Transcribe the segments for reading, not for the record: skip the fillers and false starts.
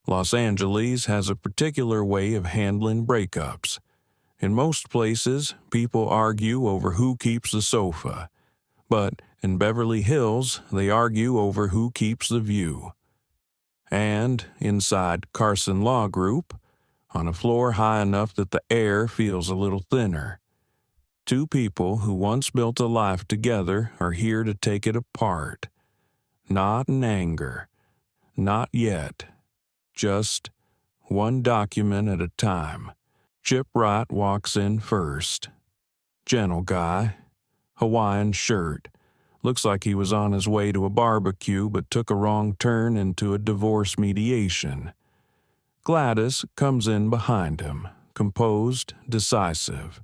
Los Angeles has a particular way of handling breakups. In most places, people argue over who keeps the sofa, but in Beverly Hills, they argue over who keeps the view. And inside Carson Law Group, on a floor high enough that the air feels a little thinner, two people who once built a life together are here to take it apart. Not in anger. Not yet. Just one document at a time. Chip Wright walks in first. Gentle guy. Hawaiian shirt. Looks like he was on his way to a barbecue but took a wrong turn into a divorce mediation. Gladys comes in behind him, composed, decisive.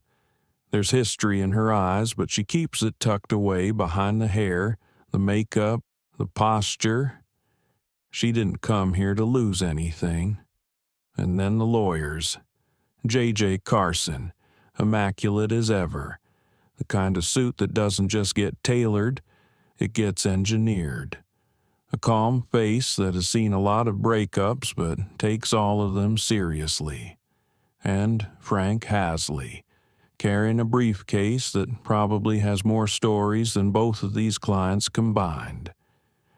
There's history in her eyes, but she keeps it tucked away behind the hair, the makeup, the posture. She didn't come here to lose anything. And then the lawyers. J.J. Carson, immaculate as ever. The kind of suit that doesn't just get tailored, it gets engineered. A calm face that has seen a lot of breakups but takes all of them seriously. And Frank Hasley, carrying a briefcase that probably has more stories than both of these clients combined.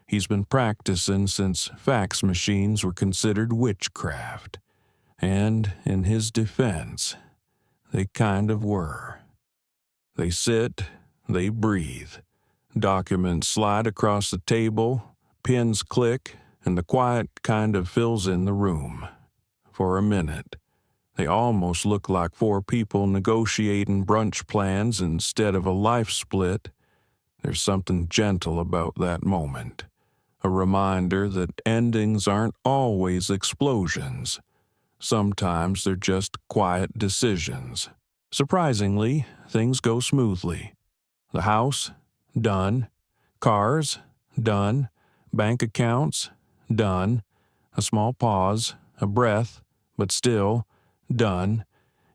He's been practicing since fax machines were considered witchcraft. And in his defense, they kind of were. They sit, they breathe. Documents slide across the table, pins click, and the quiet kind of fills in the room. For a minute, they almost look like four people negotiating brunch plans instead of a life split. There's something gentle about that moment. A reminder that endings aren't always explosions. Sometimes they're just quiet decisions. Surprisingly, things go smoothly. The house, done. Cars, done. Bank accounts, done. A small pause, a breath, but still, done.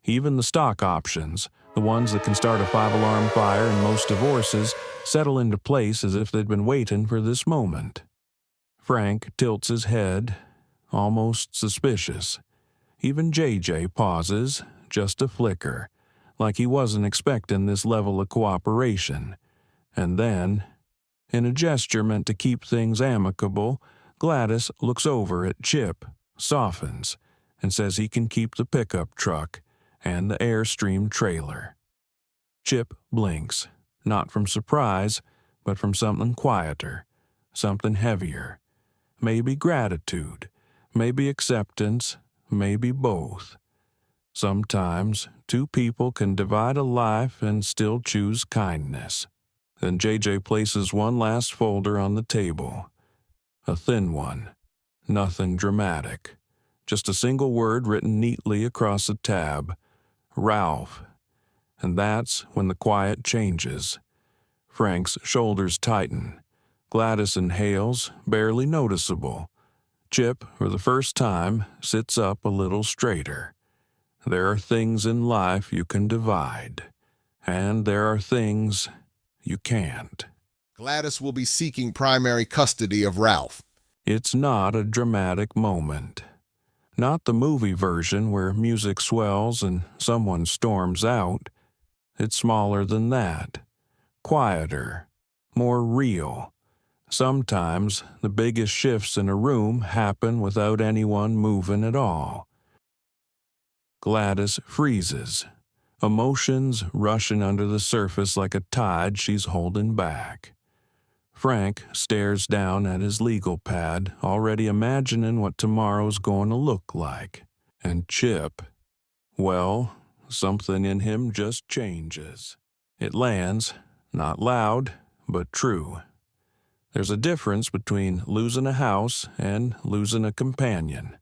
Even the stock options, the ones that can start a 5-alarm fire in most divorces, settle into place as if they'd been waiting for this moment. Frank tilts his head, almost suspicious. Even J.J. pauses, just a flicker, like he wasn't expecting this level of cooperation. And then, in a gesture meant to keep things amicable, Gladys looks over at Chip, softens, and says he can keep the pickup truck and the Airstream trailer. Chip blinks, not from surprise, but from something quieter, something heavier. Maybe gratitude, maybe acceptance, maybe both. Sometimes two people can divide a life and still choose kindness. Then J.J. places one last folder on the table. A thin one. Nothing dramatic. Just a single word written neatly across a tab. Ralph. And that's when the quiet changes. Frank's shoulders tighten. Gladys inhales, barely noticeable. Chip, for the first time, sits up a little straighter. There are things in life you can divide, and there are things you can't. Gladys will be seeking primary custody of Ralph. It's not a dramatic moment. Not the movie version where music swells and someone storms out. It's smaller than that. Quieter. More real. Sometimes the biggest shifts in a room happen without anyone moving at all. Gladys freezes, emotions rushing under the surface like a tide she's holding back. Frank stares down at his legal pad, already imagining what tomorrow's going to look like. And Chip, well, something in him just changes. It lands, not loud, but true. There's a difference between losing a house and losing a companion.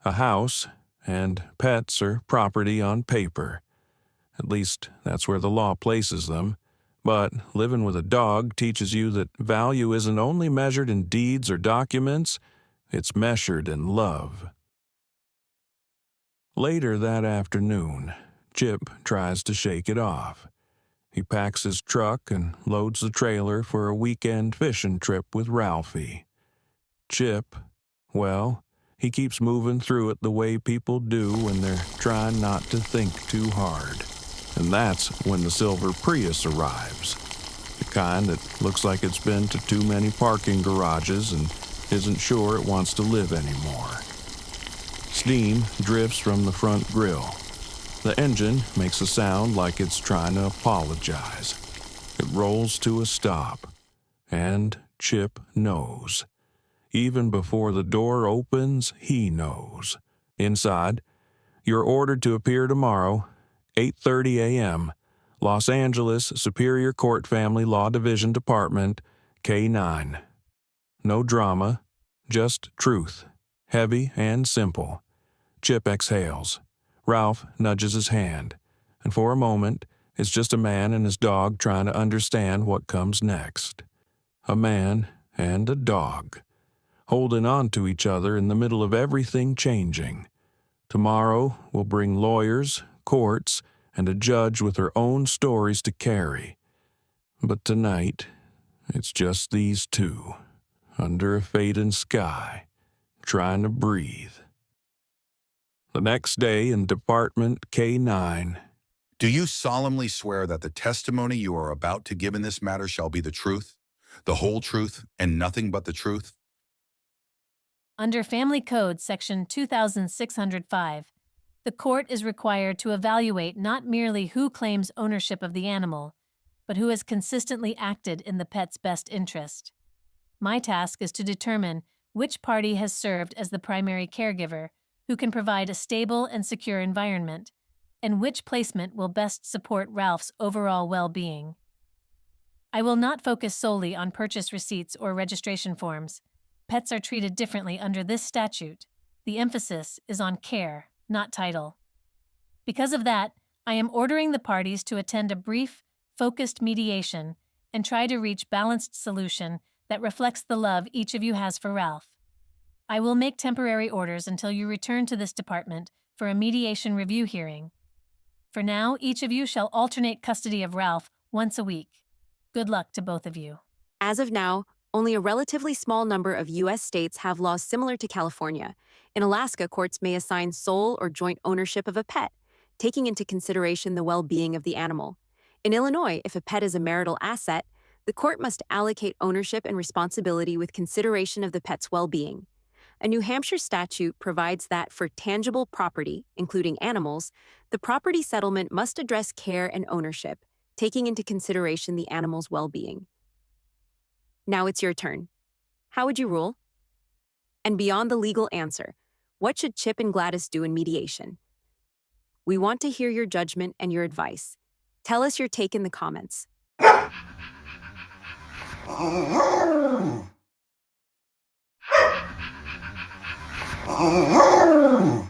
A house and pets are property on paper. At least that's where the law places them. But living with a dog teaches you that value isn't only measured in deeds or documents, it's measured in love. Later that afternoon, Chip tries to shake it off. He packs his truck and loads the trailer for a weekend fishing trip with Ralphie. Chip, well, He keeps moving through it the way people do when they're trying not to think too hard. And that's when the silver Prius arrives. The kind that looks like it's been to too many parking garages and isn't sure it wants to live anymore. Steam drifts from the front grille. The engine makes a sound like it's trying to apologize. It rolls to a stop, and Chip knows. Even before the door opens, he knows. Inside, you're ordered to appear tomorrow, 8:30 a.m., Los Angeles Superior Court Family Law Division Department, K9. No drama, just truth, heavy and simple. Chip exhales. Ralph nudges his hand, and for a moment, it's just a man and his dog trying to understand what comes next. A man and a dog, holding on to each other in the middle of everything changing. Tomorrow will bring lawyers, courts, and a judge with her own stories to carry. But tonight, it's just these two, under a fading sky, trying to breathe. The next day in Department K9. Do you solemnly swear that the testimony you are about to give in this matter shall be the truth, the whole truth, and nothing but the truth? Under Family Code Section 2605, the court is required to evaluate not merely who claims ownership of the animal, but who has consistently acted in the pet's best interest. My task is to determine which party has served as the primary caregiver, who can provide a stable and secure environment, and which placement will best support Ralph's overall well-being. I will not focus solely on purchase receipts or registration forms. Pets are treated differently under this statute. The emphasis is on care, not title. Because of that, I am ordering the parties to attend a brief, focused mediation and try to reach a balanced solution that reflects the love each of you has for Ralph. I will make temporary orders until you return to this department for a mediation review hearing. For now, each of you shall alternate custody of Ralph once a week. Good luck to both of you. As of now, only a relatively small number of U.S. states have laws similar to California. In Alaska, courts may assign sole or joint ownership of a pet, taking into consideration the well-being of the animal. In Illinois, if a pet is a marital asset, the court must allocate ownership and responsibility with consideration of the pet's well-being. A New Hampshire statute provides that for tangible property, including animals, the property settlement must address care and ownership, taking into consideration the animal's well-being. Now it's your turn. How would you rule? And beyond the legal answer, what should Chip and Gladys do in mediation? We want to hear your judgment and your advice. Tell us your take in the comments. Oh,